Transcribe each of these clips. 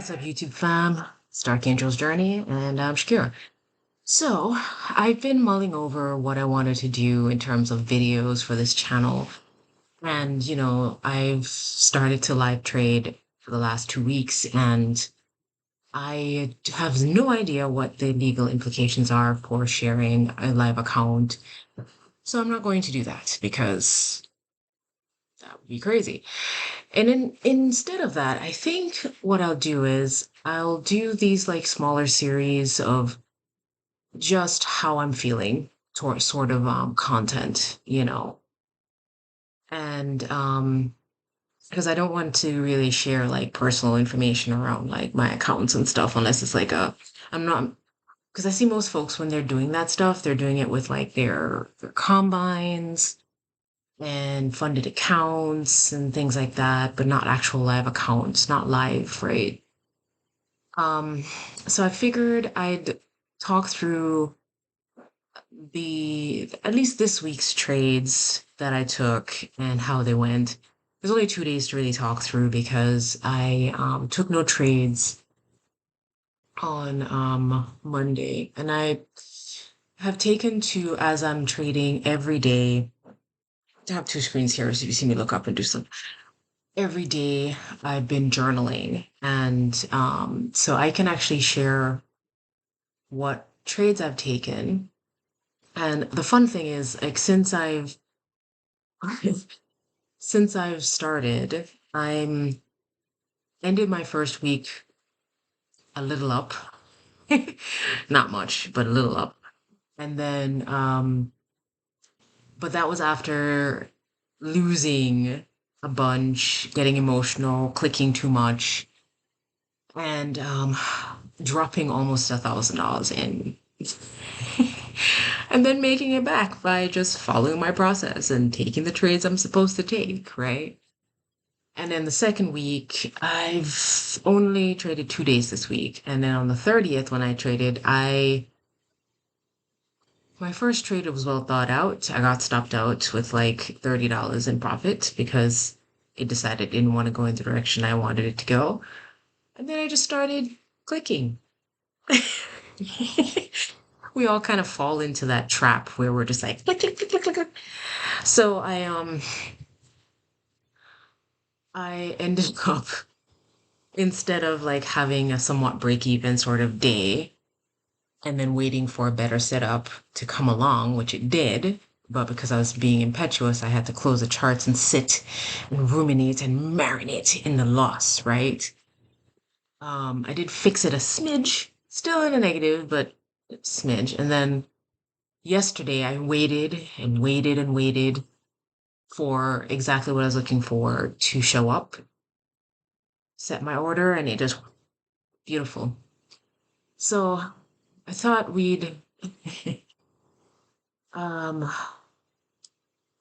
What's up, YouTube fam? It's Dark Angel's Journey, and I'm Shakira. So, I've been mulling over what I wanted to do in terms of videos for this channel, and I've started to live trade for the last 2 weeks, and I have no idea what the legal implications are for sharing a live account. So, I'm not going to do that because that would be crazy. And instead of that, I think what I'll do is I'll do these like smaller series of just how I'm feeling toward sort of content, and because I don't want to really share like personal information around like my accounts and stuff unless it's like I'm not, because I see most folks when they're doing that stuff, they're doing it with like their combines and funded accounts and things like that, but not actual live accounts, not live, right? Um, so I figured I'd talk through the at least this week's trades that I took and how they went. There's only 2 days to really talk through because I took no trades on Monday, and I have taken to, as I'm trading every day. I have two screens here, so if you see me look up and do some every day, I've been journaling, and so I can actually share what trades I've taken. And the fun thing is, like, since I've started, I'm ended my first week a little up, not much, but a little up, and then but that was after losing a bunch, getting emotional, clicking too much, and dropping almost $1,000 in. And then making it back by just following my process and taking the trades I'm supposed to take, right? And then the second week, I've only traded 2 days this week. And then on the 30th, when I traded, my first trade was well thought out. I got stopped out with like $30 in profit because it decided it didn't want to go in the direction I wanted it to go. And then I just started clicking. We all kind of fall into that trap where we're just like click, click, click, click, click, click. So I ended up, instead of like having a somewhat break-even sort of day and then waiting for a better setup to come along, which it did, but because I was being impetuous, I had to close the charts and sit and ruminate and marinate in the loss, right? I did fix it a smidge, still in a negative, but smidge. And then yesterday I waited and waited and waited for exactly what I was looking for to show up, set my order, and it just beautiful. So I thought we'd let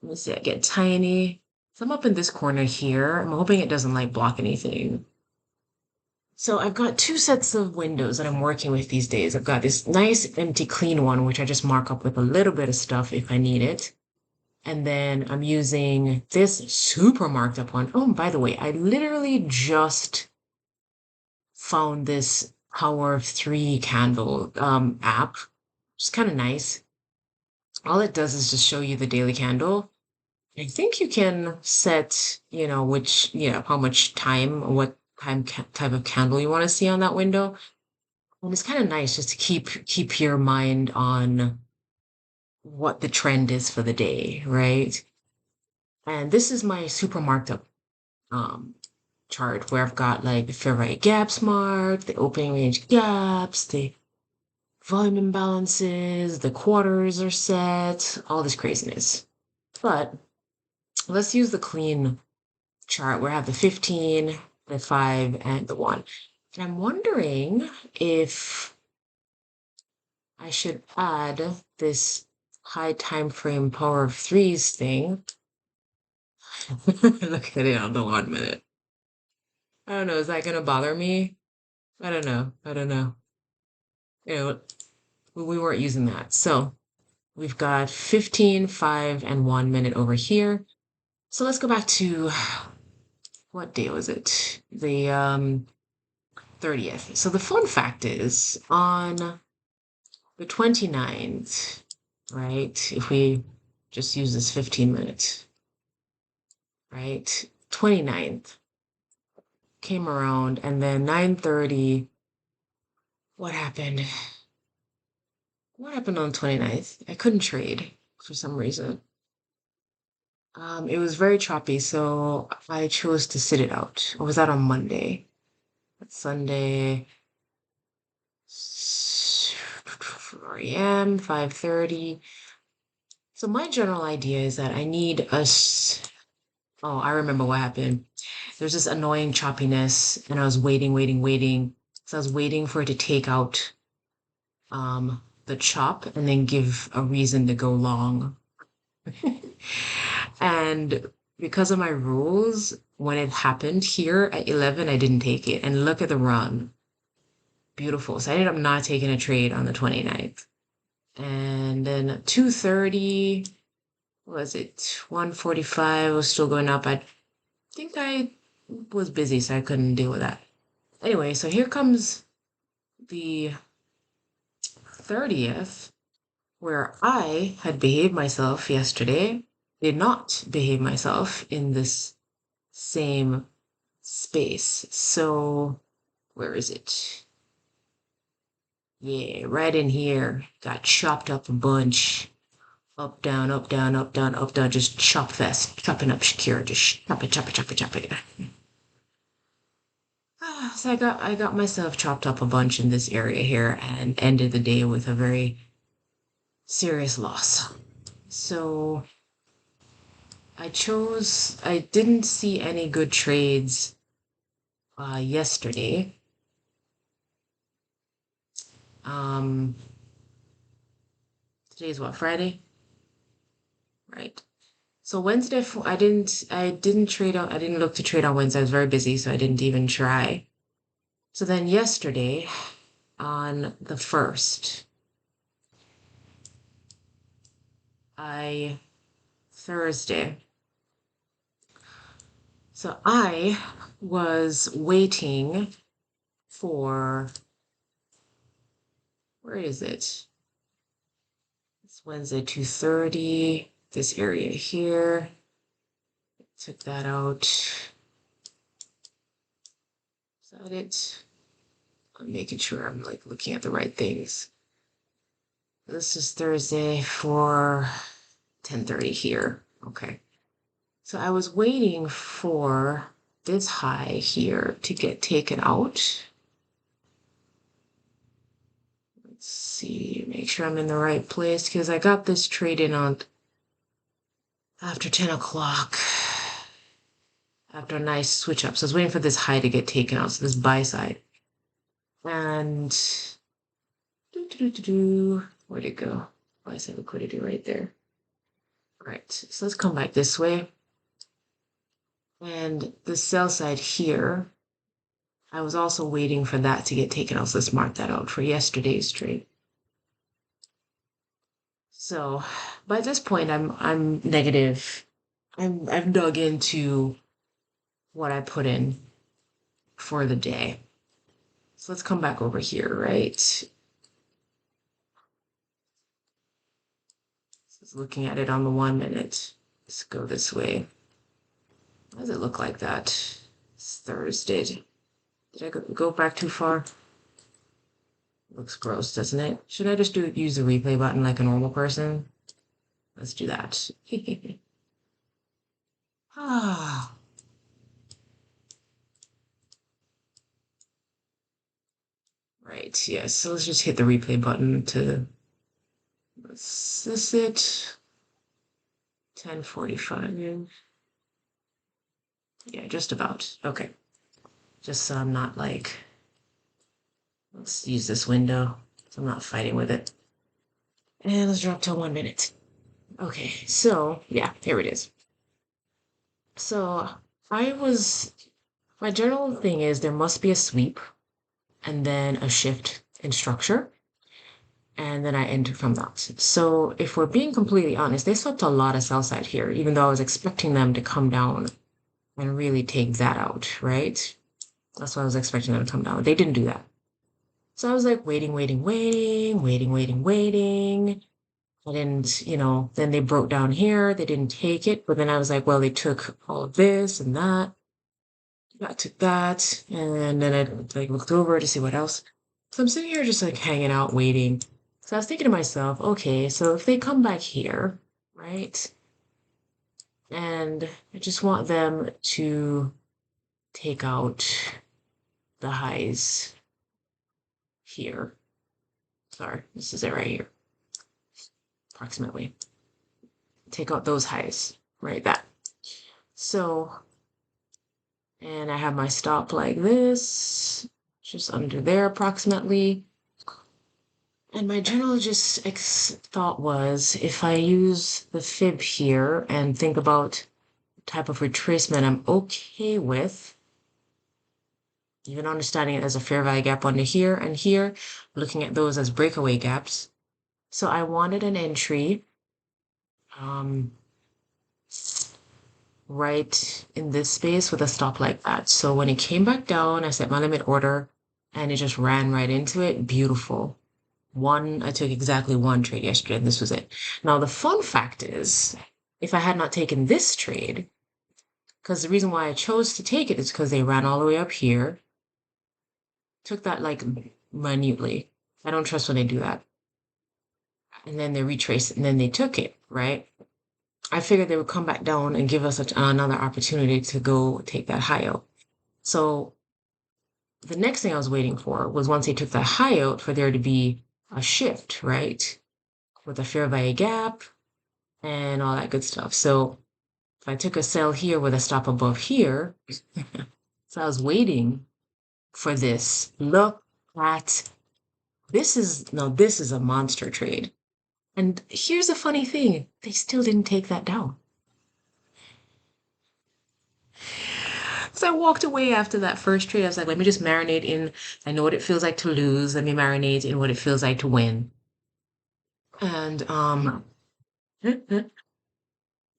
me see, I get tiny. So I'm up in this corner here. I'm hoping it doesn't like block anything. So I've got two sets of windows that I'm working with these days. I've got this nice empty clean one, which I just mark up with a little bit of stuff if I need it. And then I'm using this super marked up one. Oh, and by the way, I literally just found this Power of Three candle app, which is kind of nice. All it does is just show you the daily candle. I think you can set, how much time, what type of candle you want to see on that window. And it's kind of nice just to keep your mind on what the trend is for the day, right? And this is my super marked up um chart where I've got like the fair value gaps marked, the opening range gaps, the volume imbalances, the quarters are set, all this craziness. But let's use the clean chart where I have the 15, the 5, and the 1. And I'm wondering if I should add this high time frame power of threes thing. Look at it on the 1 minute. I don't know, is that gonna bother me? I don't know. I don't know. You know, we weren't using that. So we've got 15, 5, and 1 minute over here. So let's go back to what day was it? The 30th. So the fun fact is on the 29th, right? If we just use this 15 minutes, right? 29th came around and then 9:30, what happened? What happened on the 29th? I couldn't trade for some reason. It was very choppy, so I chose to sit it out. Or was that on Monday? That's Sunday. 4 a.m., 5:30. So my general idea is that I need us. Oh, I remember what happened. There's this annoying choppiness, and I was waiting. So I was waiting for it to take out the chop and then give a reason to go long. And because of my rules, when it happened here at 11, I didn't take it. And look at the run. Beautiful. So I ended up not taking a trade on the 29th. And then 2:30, was it 1:45 was still going up. I think I was busy, so I couldn't deal with that. Anyway, so here comes the 30th, where I had behaved myself yesterday, did not behave myself in this same space. So where is it? Yeah, right in here. Got chopped up a bunch. Up, down, up, down, up, down, up, down. Just chop fast. Chopping up Shakira. Just chop it. So I got myself chopped up a bunch in this area here and ended the day with a very serious loss. So I didn't see any good trades yesterday. Um, Today is what, Friday? Right. So Wednesday, I didn't trade on, I didn't look to trade on Wednesday. I was very busy, so I didn't even try. So then yesterday, on the 1st, Thursday. So I was waiting for, where is it? It's Wednesday, 2:30, this area here. Took that out. Is that it? I'm making sure I'm like looking at the right things. This is Thursday for 10:30 here. Okay. So I was waiting for this high here to get taken out. Let's see, make sure I'm in the right place because I got this trade in on after 10 o'clock. After a nice switch up. So I was waiting for this high to get taken out. So this buy side. And where'd it go? Buy side liquidity right there. All right, so let's come back this way. And the sell side here, I was also waiting for that to get taken out. So let's mark that out for yesterday's trade. So by this point, I'm negative. I've dug into what I put in for the day. So let's come back over here, right? So looking at it on the 1 minute. Let's go this way. Why does it look like that? It's Thursday. Did I go back too far? Looks gross, doesn't it? Should I just use the replay button like a normal person? Let's do that. Ah. Right, yes. So let's just hit the replay button to, is this it? 10:45. Yeah, just about. Okay. Just so I'm not like, let's use this window so I'm not fighting with it. And let's drop to 1 minute. Okay, so yeah, here it is. So my general thing is there must be a sweep and then a shift in structure. And then I enter from that. So if we're being completely honest, they swept a lot of sell side here, even though I was expecting them to come down and really take that out, right? That's why I was expecting them to come down. They didn't do that. So I was like waiting, waiting, waiting, waiting, waiting, waiting. I didn't, then they broke down here. They didn't take it. But then I was like, well, they took all of this and that. I took that. And then I like looked over to see what else. So I'm sitting here just like hanging out, waiting. So I was thinking to myself, okay, so if they come back here, right? And I just want them to take out the highs here. Sorry, this is it right here, approximately. Take out those highs, right? That. So, and I have my stop like this, just under there approximately. And my general just thought was if I use the fib here and think about the type of retracement I'm okay with, even understanding it as a fair value gap under here and here, looking at those as breakaway gaps. So I wanted an entry right in this space with a stop like that. So when it came back down, I set my limit order and it just ran right into it. Beautiful. I took exactly one trade yesterday and this was it. Now the fun fact is, if I had not taken this trade, because the reason why I chose to take it is because they ran all the way up here, took that like minutely. I don't trust when they do that. And then they retraced it and then they took it, right? I figured they would come back down and give us another opportunity to go take that high out. So the next thing I was waiting for was once they took that high out for there to be a shift, right? With a fair value gap and all that good stuff. So if I took a sell here with a stop above here, so I was waiting for this. Look at this is a monster trade. And here's the funny thing, they still didn't take that down. So I walked away after that first trade. I was like, let me just marinate in. I know what it feels like to lose. Let me marinate in what it feels like to win. And then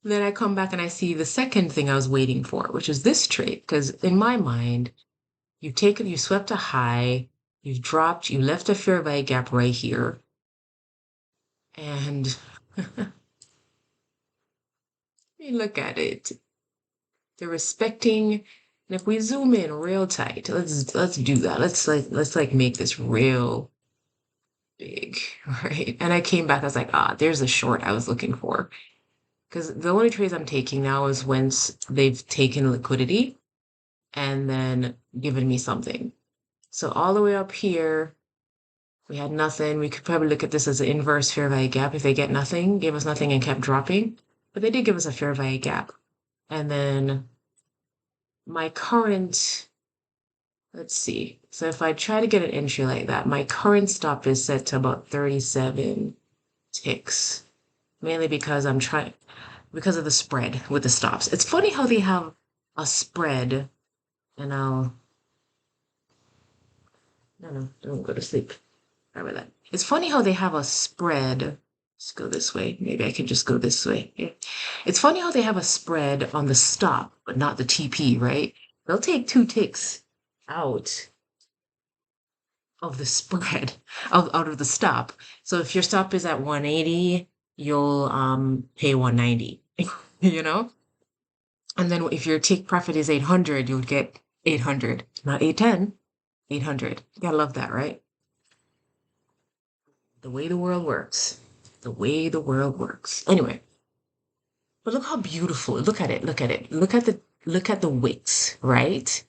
I come back and I see the second thing I was waiting for, which is this trade. Because in my mind, you swept a high, you left a fair value gap right here. And look at it. They're respecting, and if we zoom in real tight, let's do that. Let's make this real big, right? And I came back, I was like, there's a short I was looking for. Because the only trades I'm taking now is once they've taken liquidity and then given me something. So all the way up here, we had nothing. We could probably look at this as an inverse fair value gap. If they get nothing, gave us nothing and kept dropping. But they did give us a fair value gap. And then my current, let's see. So if I try to get an entry like that, my current stop is set to about 37 ticks. Mainly because because of the spread with the stops. It's funny how they have a spread, and no, don't go to sleep. Sorry about that. It's funny how they have a spread. Let's go this way. Maybe I can just go this way. Yeah. It's funny how they have a spread on the stop, but not the TP, right? They'll take 2 ticks out of the spread, out of the stop. So if your stop is at 180, you'll pay 190, you know? And then if your take profit is 800, you'll get 800, not 810, 800. You gotta love that, right? The way the world works. The way the world works. Anyway, but look how beautiful. Look at it. Look at it. Look at the wicks, right?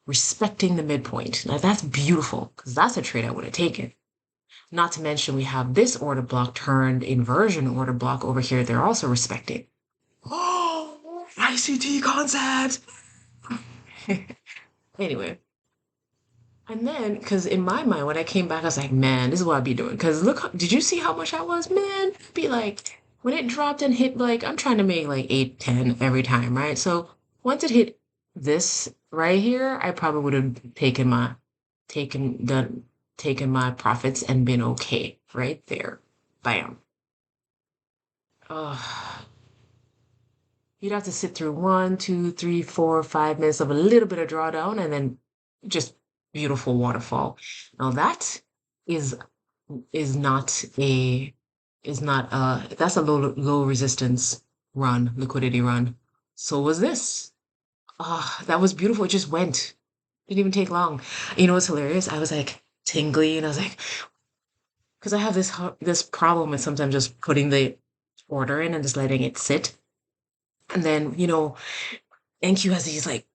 Respecting the midpoint. Now that's beautiful because that's a trade I would have taken. Not to mention we have this order block turned inversion order block over here. They're also respecting. Oh, ICT concept. Anyway, and then, because in my mind, when I came back, I was like, man, this is what I'd be doing. Because look, did you see how much I was? Man, be like, when it dropped and hit, like, I'm trying to make like 8, 10 every time, right? So once it hit this right here, I probably would have taken the, taken my profits and been okay right there. Bam. Oh, you'd have to sit through 1, 2, 3, 4, 5 minutes of a little bit of drawdown and then just beautiful waterfall. Now that is is not a is not that's a low resistance run, liquidity run. So was this. Ah, that was beautiful. It just went. Didn't even take long. You know what's hilarious? I was like tingly and I was like, because I have this problem with sometimes just putting the order in and just letting it sit. And then, NQ has these like,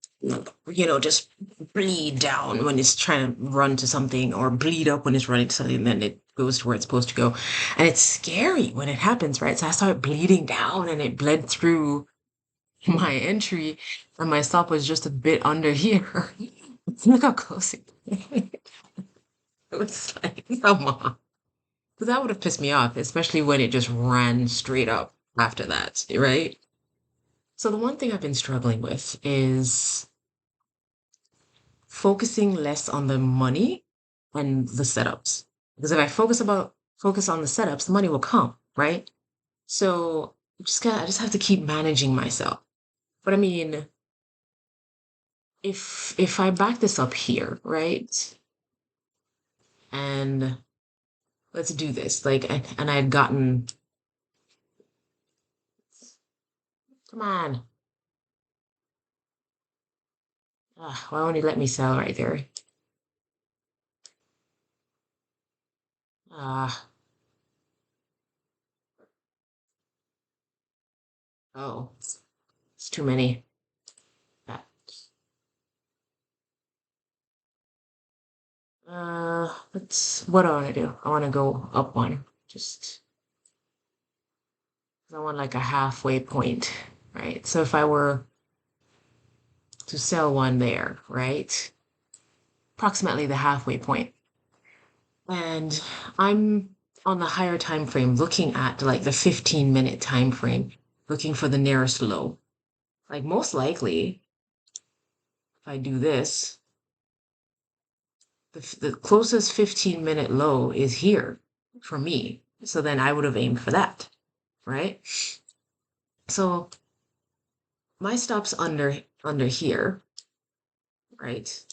just bleed down when it's trying to run to something or bleed up when it's running to something, and then it goes to where it's supposed to go. And it's scary when it happens, right? So I started bleeding down and it bled through my entry and my stop was just a bit under here. Look how close it was like, come on. Because that would have pissed me off, especially when it just ran straight up after that, right? So the one thing I've been struggling with is focusing less on the money and the setups. Because if I focus on the setups, the money will come, right? So I just have to keep managing myself. But I mean, if I back this up here, right? And let's do this. Like and I had gotten, come on. Why won't he let me sell right there? Ah, oh, it's too many. That. What do I want to do? I want to go up one. Just, I want like a halfway point, right? So if I were to sell one there, right? Approximately the halfway point. And I'm on the higher time frame looking at like the 15-minute time frame, looking for the nearest low. Like most likely, if I do this, the closest 15-minute low is here for me. So then I would have aimed for that, right? So my stop's under here, right?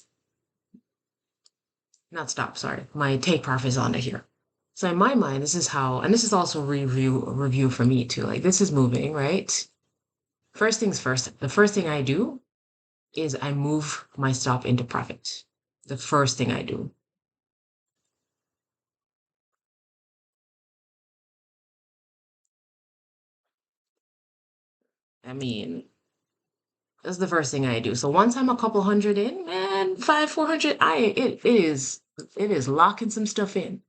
Not stop, sorry. My take profit is under here. So in my mind, this is how, and this is also review for me too. Like this is moving, right? First things first, the first thing I do is I move my stop into profit. The first thing I do. I mean, that's the first thing I do. So once I'm a couple hundred in, man, 400, it is locking some stuff in,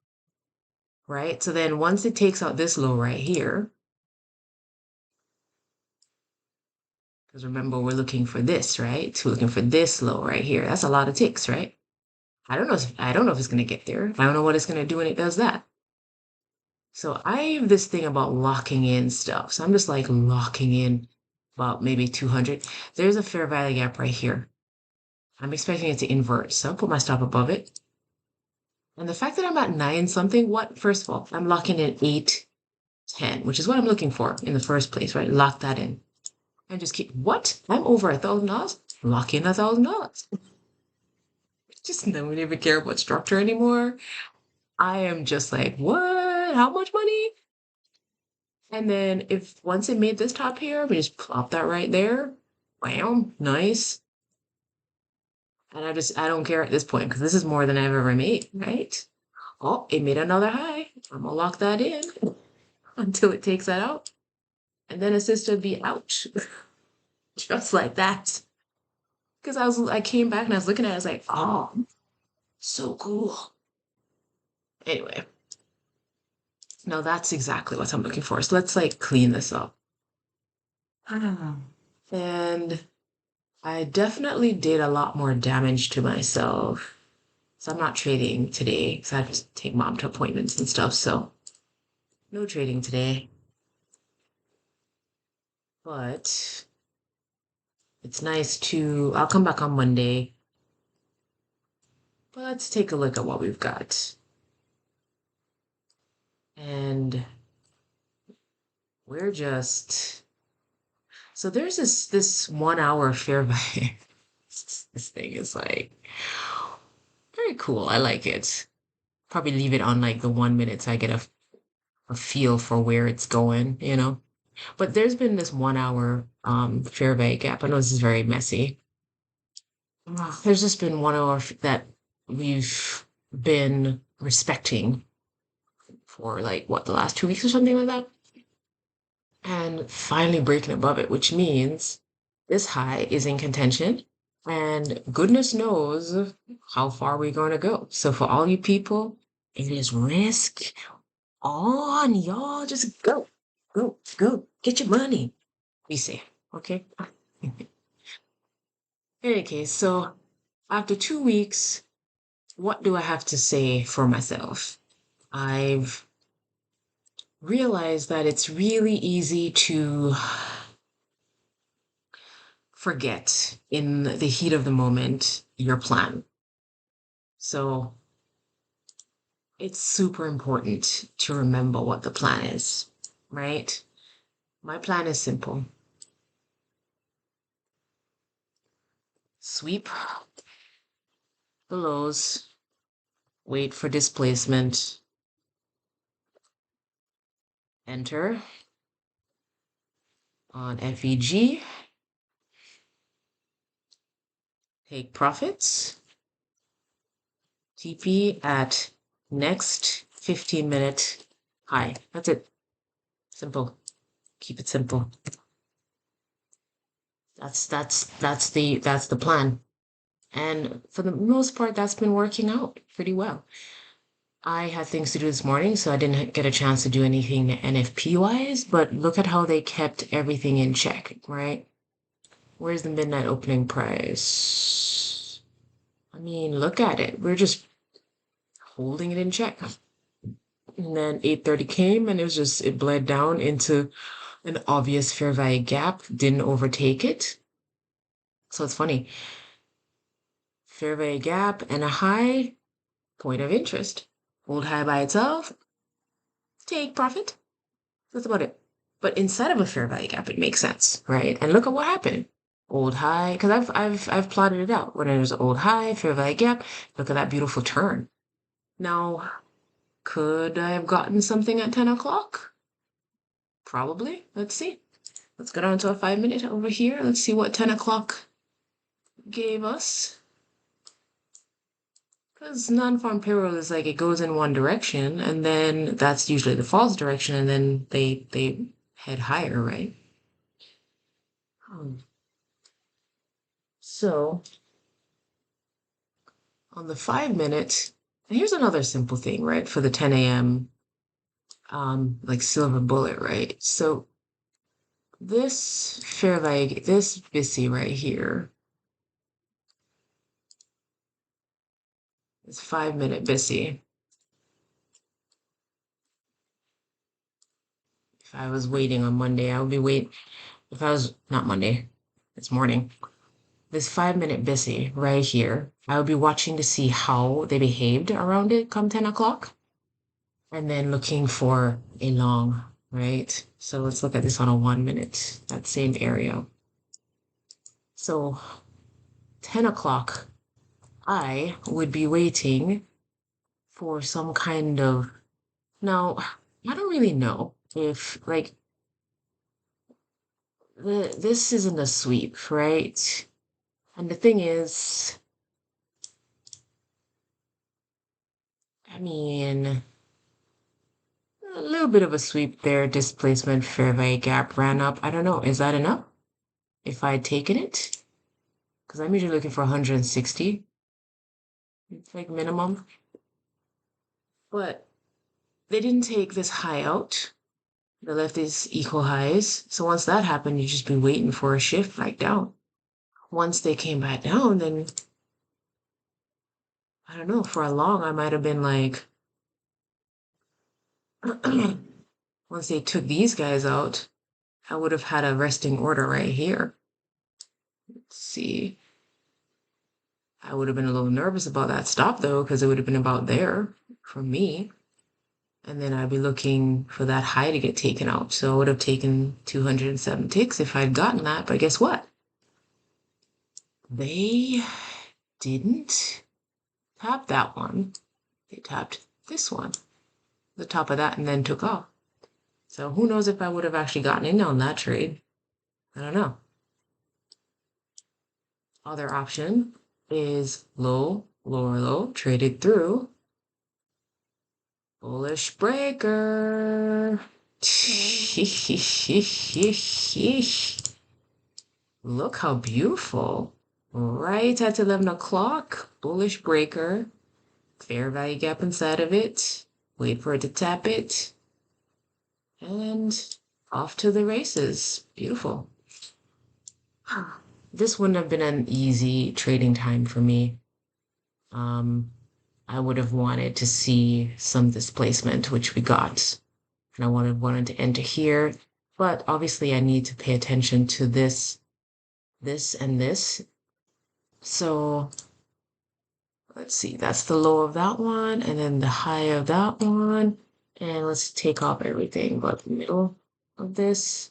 right? So then once it takes out this low right here, because remember we're looking for this, right? We're looking for this low right here. That's a lot of ticks, right? I don't know if it's gonna get there. I don't know what it's gonna do when it does that. So I have this thing about locking in stuff. So I'm just like locking in about maybe 200. There's a fair value gap right here. I'm expecting it to invert, so I'll put my stop above it. And the fact that I'm at 9 something, first of all, I'm locking in 810, which is what I'm looking for in the first place, right? Lock that in. And just keep, what? I'm over $1,000? Lock in $1,000. Just don't even care about structure anymore. I am just like, what? How much money? And then if once it made this top here, we just plop that right there. Bam, nice. And I don't care at this point because this is more than I've ever made, right? Oh, it made another high. I'm gonna lock that in until it takes that out. And then it's just to be out. Just like that. Because I came back and I was looking at it, I was like, oh, so cool. Anyway, no, that's exactly what I'm looking for. So let's like clean this up. And I definitely did a lot more damage to myself. So I'm not trading today because I have to take mom to appointments and stuff. So no trading today. But it's nice I'll come back on Monday. But let's take a look at what we've got. And we're just, so there's this 1 hour fair value. This thing is like very cool. I like it. Probably leave it on like the 1 minute so I get a feel for where it's going, you know? But there's been this 1 hour fair value gap. I know this is very messy. There's just been 1 hour that we've been respecting for like what, the last 2 weeks or something like that, and finally breaking above it, which means this high is in contention, and goodness knows how far we're going to go. So for all you people, it is risk on, y'all. Just go, go, go, get your money. Be safe, okay? In any case, so after 2 weeks, what do I have to say for myself? I've realized that it's really easy to forget in the heat of the moment your plan. So it's super important to remember what the plan is, right? My plan is simple. Sweep the lows, wait for displacement, enter on FEG, take profits, TP at next 15-minute high. That's it. Simple. Keep it simple. That's the plan. And for the most part, that's been working out pretty well. I had things to do this morning, so I didn't get a chance to do anything NFP wise, but look at how they kept everything in check, right? Where's the midnight opening price? I mean, look at it. We're just holding it in check. And then 8:30 came and it bled down into an obvious fair value gap, didn't overtake it. So it's funny. Fair value gap and a high, point of interest. Hold high by itself, take profit. That's about it. But inside of a fair value gap, it makes sense, right? And look at what happened. Old high, because I've plotted it out. When there's old high, fair value gap, look at that beautiful turn. Now, could I have gotten something at 10 o'clock? Probably. Let's see. Let's go down to a 5 minute over here. Let's see what 10 o'clock gave us. Because non-farm payroll is like it goes in one direction, and then that's usually the false direction, and then they head higher, right? So on the 5 minute, and here's another simple thing, right? For the 10 a.m. Like silver bullet, right? So this fair value, this BISI right here is 5 minute BISI. If I was waiting on Monday, I would be waiting. If I was not Monday, it's morning. This 5 minute BISI right here, I would be watching to see how they behaved around it come 10 o'clock. And then looking for a long, right? So let's look at this on a 1 minute, that same area. So 10 o'clock, I would be waiting for some kind of, now, I don't really know if like, this isn't a sweep, right? And the thing is, I mean, a little bit of a sweep there, displacement, fair value gap ran up. I don't know, is that enough? If I had taken it? Because I'm usually looking for 160. It's like minimum. But they didn't take this high out. They left these equal highs. So once that happened, you just be waiting for a shift back down. Once they came back down, then I don't know, for a long I might have been like, once they took these guys out, I would have had a resting order right here. Let's see. I would have been a little nervous about that stop though, because it would have been about there for me. And then I'd be looking for that high to get taken out. So I would have taken 207 ticks if I'd gotten that. But guess what? They didn't tap that one. They tapped this one, the top of that, and then took off. So who knows if I would have actually gotten in on that trade. I don't know. Other option is low, lower low, traded through. Bullish breaker. Look how beautiful. Right at 11 o'clock, bullish breaker. Fair value gap inside of it. Wait for it to tap it. And off to the races. Beautiful. This wouldn't have been an easy trading time for me. I would have wanted to see some displacement, which we got. And I wanted to enter here. But obviously I need to pay attention to this, and this. So let's see, that's the low of that one, and then the high of that one. And let's take off everything but the middle of this.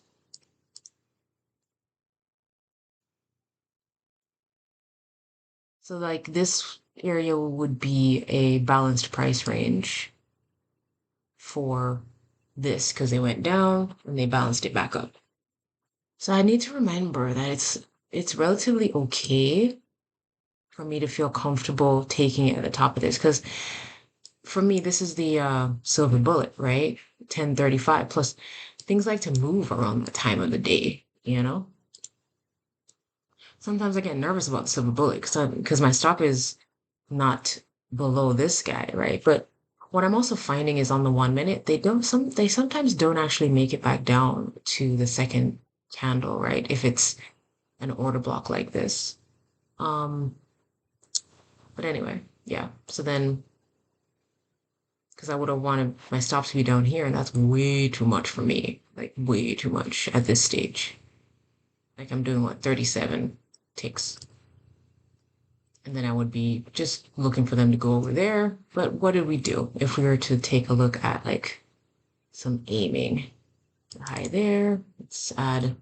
So like this area would be a balanced price range for this because they went down and they balanced it back up. So I need to remember that it's relatively okay for me to feel comfortable taking it at the top of this because for me this is the silver bullet, right? 1035 plus things like to move around the time of the day, you know? Sometimes I get nervous about the silver bullet because my stop is not below this guy, right? But what I'm also finding is on the 1 minute, they sometimes don't actually make it back down to the second candle, right? If it's an order block like this. But anyway, yeah. So then, because I would have wanted my stop to be down here, and that's way too much for me. Like way too much at this stage. Like I'm doing what, 37 ticks. And then I would be just looking for them to go over there. But what did we do? If we were to take a look at like some aiming. High there. Let's add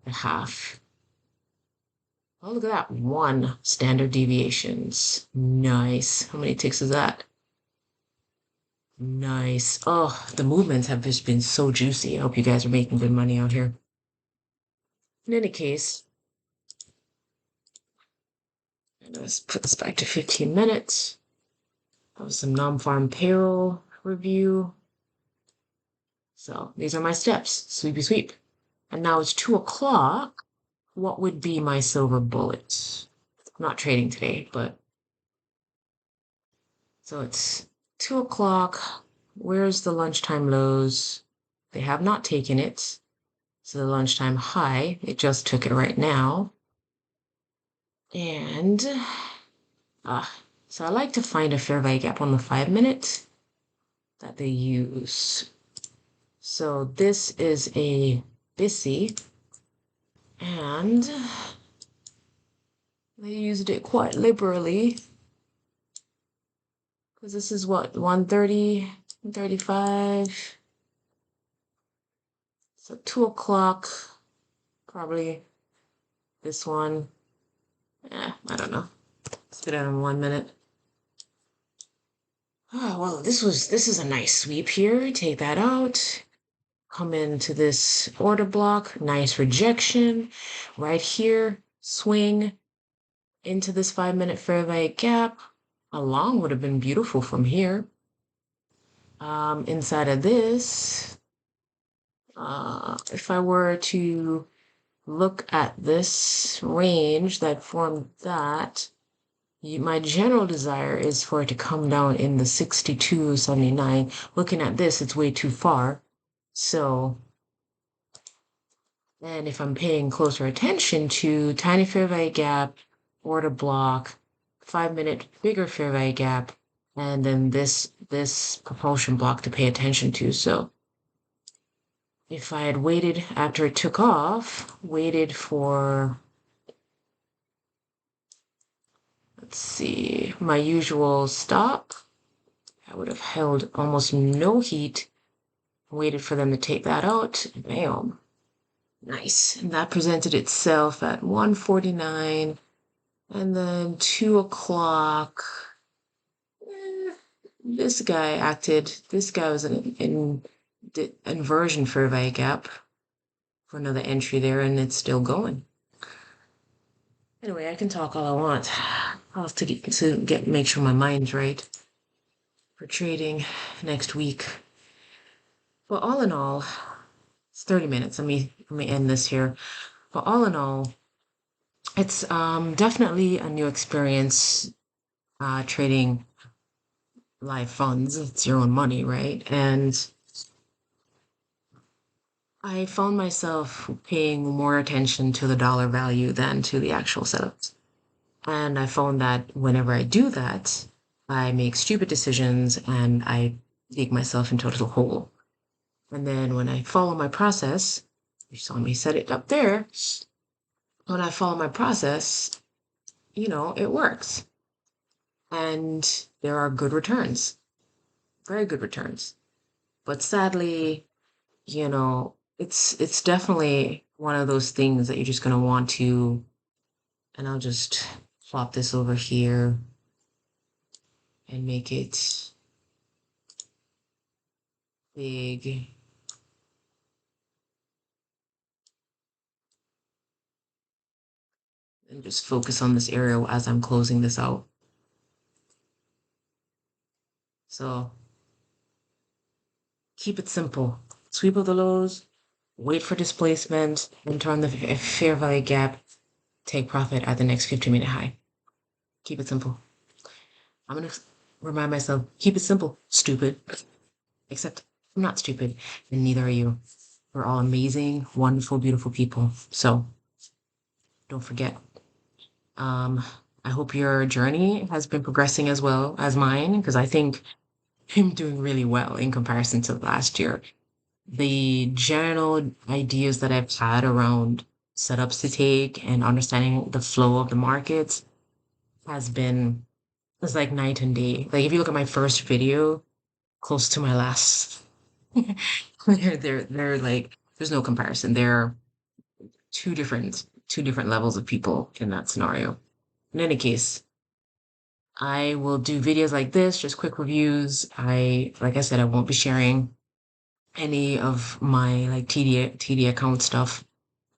a half. Oh, look at that. 1 standard deviations. Nice. How many ticks is that? Nice. Oh, the movements have just been so juicy. I hope you guys are making good money out here. In any case, let's put this back to 15 minutes. That was some non-farm payroll review. So these are my steps. Sweepy sweep. And now it's 2 o'clock. What would be my silver bullets? I'm not trading today, but so it's 2 o'clock. Where's the lunchtime lows? They have not taken it. So the lunchtime high, it just took it right now. And so I like to find a fair value gap on the 5 minute that they use. So this is a BISI, and they used it quite liberally because this is what, 130, 135. So 2 o'clock, probably this one. I don't know. Let's get it in 1 minute. Oh, well, this is a nice sweep here. Take that out. Come into this order block. Nice rejection. Right here, swing into this 5 minute fair value gap. A long would have been beautiful from here. Inside of this, if I were to look at this range that formed that, my general desire is for it to come down in the 62.79. Looking at this, it's way too far. So, and if I'm paying closer attention to tiny fair value gap, order block, 5 minute bigger fair value gap, and then this propulsion block to pay attention to. So if I had waited after it took off, waited for, let's see, my usual stop, I would have held almost no heat, waited for them to take that out, bam. Nice. And that presented itself at 149 And then 2 o'clock, this guy was the inversion fair value gap for another entry there, and it's still going. Anyway, I can talk all I want. I'll have to make sure my mind's right for trading next week. But all in all, it's 30 minutes. Let me end this here. But all in all, it's definitely a new experience trading live funds. It's your own money, right? And I found myself paying more attention to the dollar value than to the actual setups. And I found that whenever I do that, I make stupid decisions and I dig myself into a little hole. And then when I follow my process, you saw me set it up there. When I follow my process, it works. And there are good returns, very good returns. But sadly, it's definitely one of those things that you're just going to want to, and I'll just flop this over here and make it big. And just focus on this area as I'm closing this out. So keep it simple. Sweep of the lows, wait for displacement, and turn the fair value gap, take profit at the next 15-minute high. Keep it simple. I'm going to remind myself, keep it simple, stupid. Except I'm not stupid, and neither are you. We're all amazing, wonderful, beautiful people. So don't forget. I hope your journey has been progressing as well as mine, because I think I'm doing really well in comparison to last year. The general ideas that I've had around setups to take and understanding the flow of the markets it's like night and day. Like if you look at my first video close to my last, they're like, there's no comparison. They're two different levels of people in that scenario. In any case, I will do videos like this, just quick reviews. Like I said, I won't be sharing any of my like TD account stuff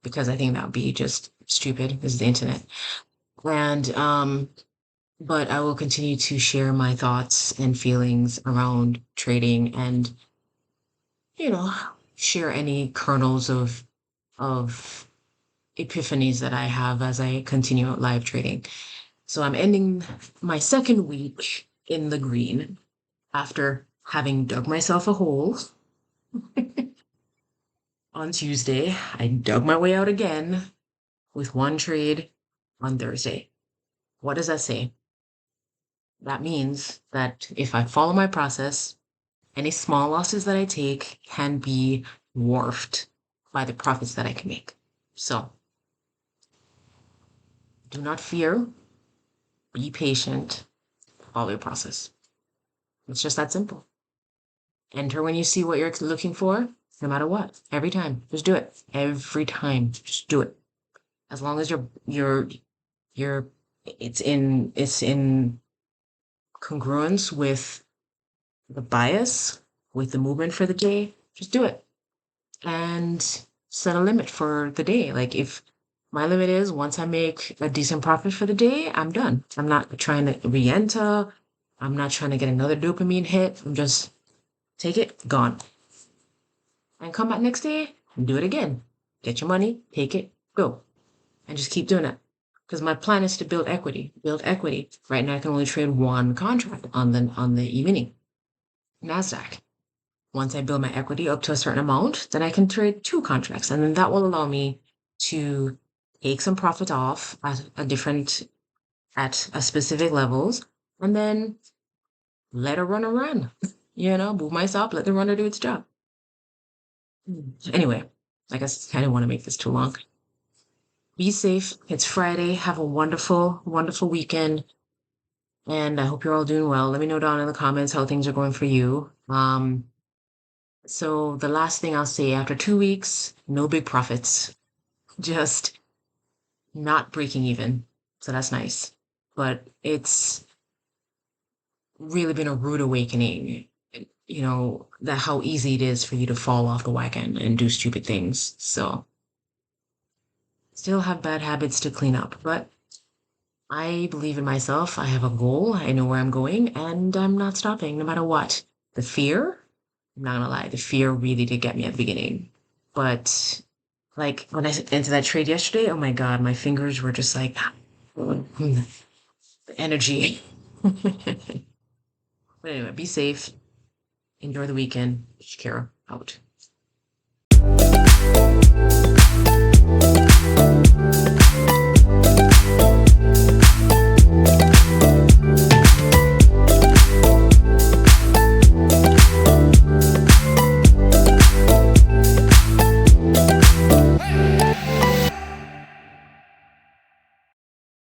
because I think that would be just stupid. This is the internet. And but I will continue to share my thoughts and feelings around trading and, you know, share any kernels of epiphanies that I have as I continue live trading. So I'm ending my second week in the green after having dug myself a hole on Tuesday. I dug my way out again with one trade on Thursday. What does that say? That means that if I follow my process, any small losses that I take can be dwarfed by the profits that I can make. So do not fear, be patient, follow your process. It's just that simple. Enter when you see what you're looking for, no matter what. Every time. Just do it. Every time. Just do it. As long as you're it's in congruence with the bias, with the movement for the day, just do it. And set a limit for the day. Like if my limit is once I make a decent profit for the day, I'm done. I'm not trying to re-enter. I'm not trying to get another dopamine hit. I'm just take it, gone. And come back next day and do it again. Get your money, take it, go. And just keep doing it. Because my plan is to build equity. Build equity. Right now I can only trade one contract on the e-mini NASDAQ. Once I build my equity up to a certain amount, then I can trade two contracts. And then that will allow me to take some profit off at a specific levels, and then let a runner run. Move my stop, let the runner do its job. Anyway, I guess I didn't want to make this too long. Be safe. It's Friday. Have a wonderful, wonderful weekend. And I hope you're all doing well. Let me know down in the comments how things are going for you. So the last thing I'll say, after 2 weeks, no big profits, just not breaking even. So that's nice. But it's really been a rude awakening, that how easy it is for you to fall off the wagon and do stupid things. So still have bad habits to clean up, but I believe in myself. I have a goal. I know where I'm going, and I'm not stopping no matter what. The fear, I'm not gonna lie, the fear really did get me at the beginning. But like when I entered that trade yesterday, oh my God, my fingers were just like the energy. But anyway, be safe. Enjoy the weekend. Shakira out.